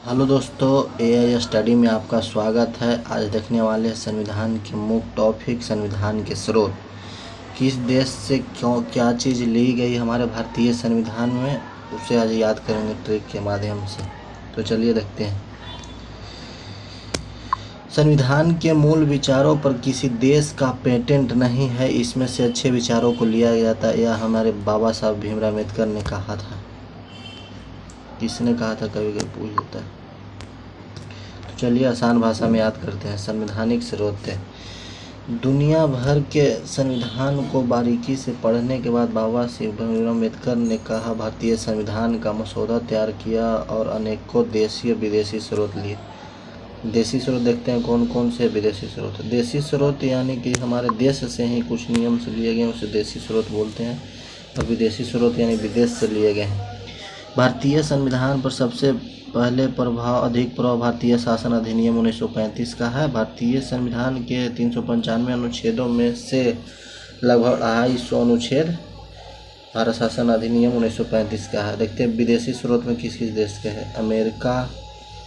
Hello दोस्तों, AI study में आपका स्वागत है। आज देखने वाले हैं संविधान के मुख्य टॉपिक, संविधान के स्रोत। किस देश से क्यों क्या चीज़ ली गई हमारे भारतीय संविधान में, उसे आज याद करेंगे ट्रिक के माध्यम से। तो चलिए देखते हैं। संविधान के मूल विचारों पर किसी देश का पेटेंट नहीं है, इसमें से अच्छे विचारों को लिया जाता है। यह हमारे बाबा साहब भीमराव अम्बेडकर ने कहा था। किसने कहा था, कभी कभी पूछ लेता है। तो चलिए आसान भाषा में याद करते हैं। संवैधानिक स्रोत है। दुनिया भर के संविधान को बारीकी से पढ़ने के बाद बाबा साहब भीमराव अम्बेडकर ने कहा, भारतीय संविधान का मसौदा तैयार किया और अनेकों देशी और विदेशी स्रोत लिए। देशी स्रोत देखते हैं कौन कौन से, विदेशी स्रोत। देशी स्रोत यानी कि हमारे देश से ही कुछ नियम से लिए गए, उसे देशी स्रोत बोलते हैं। और विदेशी स्रोत यानी विदेश से लिए गए हैं। भारतीय संविधान पर सबसे पहले अधिक प्रभाव भारतीय शासन अधिनियम 1935 का है। भारतीय संविधान के 395 अनुच्छेदों में से लगभग 250 अनुच्छेद भारत शासन अधिनियम 1935 का है। देखते हैं विदेशी स्रोत में किस किस देश के हैं। अमेरिका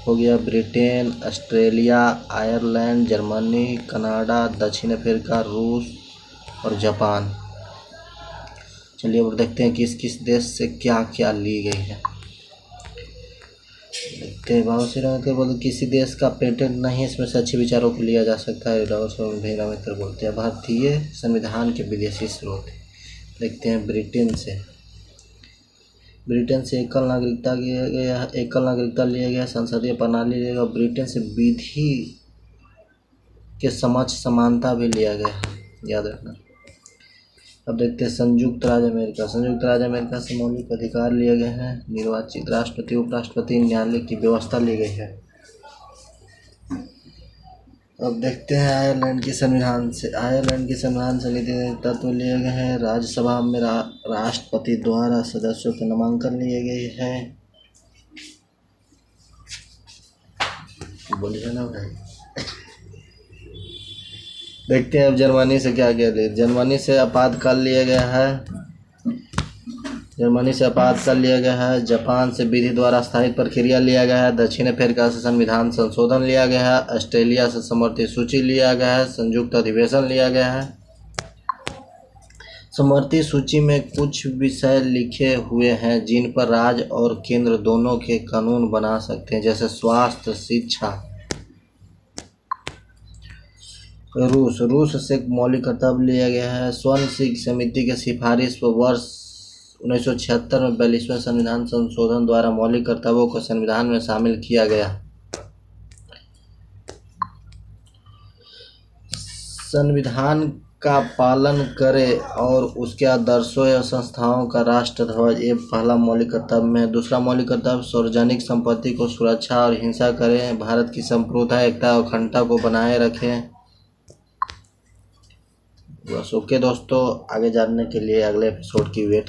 हो गया, Britain, Australia, Ireland, Germany, Canada, दक्षिण अफ्रीका, रूस और जापान। चलिए अब देखते हैं किस किस देश से क्या क्या ली गई है। देखते हैं। बाबा साहब अम्बेडकर बोलते किसी देश का पेटेंट नहीं है, इसमें से अच्छे विचारों को लिया जा सकता है। बाबा साहब भीमराव अम्बेडकर बोलते हैं। भारतीय संविधान के विदेशी स्रोत देखते हैं। ब्रिटेन से एकल नागरिकता लिया गया, संसदीय प्रणाली लिया गया। ब्रिटेन से विधि के समक्ष समानता भी लिया गया है, याद रखना। अब देखते हैं संयुक्त राज्य अमेरिका से मौलिक अधिकार लिए गए हैं। निर्वाचित राष्ट्रपति, उपराष्ट्रपति, न्यायालय की व्यवस्था ली गई है। अब देखते हैं आयरलैंड के संविधान से नीति तत्व लिए गए हैं। राज्यसभा में राष्ट्रपति द्वारा सदस्यों के नामांकन लिए गए हैं। बोलिए ना भाई। देखते हैं अब जर्मनी से क्या क्या ले। जर्मनी से आपातकाल लिया गया है। जापान से विधि द्वारा स्थायित्व प्रक्रिया लिया गया है। दक्षिण अफ्रीका से संविधान संशोधन लिया गया है। ऑस्ट्रेलिया से समवर्ती सूची लिया गया है। संयुक्त अधिवेशन लिया गया है। समवर्ती सूची में कुछ विषय लिखे हुए हैं जिन पर राज्य और केंद्र दोनों के कानून बना सकते हैं, जैसे स्वास्थ्य, शिक्षा। रूस से मौलिक कर्तव्य लिया गया है। स्वर्ण सिंह समिति के सिफारिश पर वर्ष 1976 में 42वें संविधान संशोधन द्वारा मौलिक कर्तव्यों को संविधान में शामिल किया गया। संविधान का पालन करे और उसके आदर्शों या संस्थाओं का राष्ट्र ध्वज, ये पहला मौलिक कर्तव्य में है। दूसरा मौलिक कर्तव्य सार्वजनिक संपत्ति को सुरक्षा और हिंसा करें, भारत की संप्रभुता, एकता और अखंडता को बनाए रखें। बस ओके दोस्तों, आगे जानने के लिए अगले एपिसोड की वेट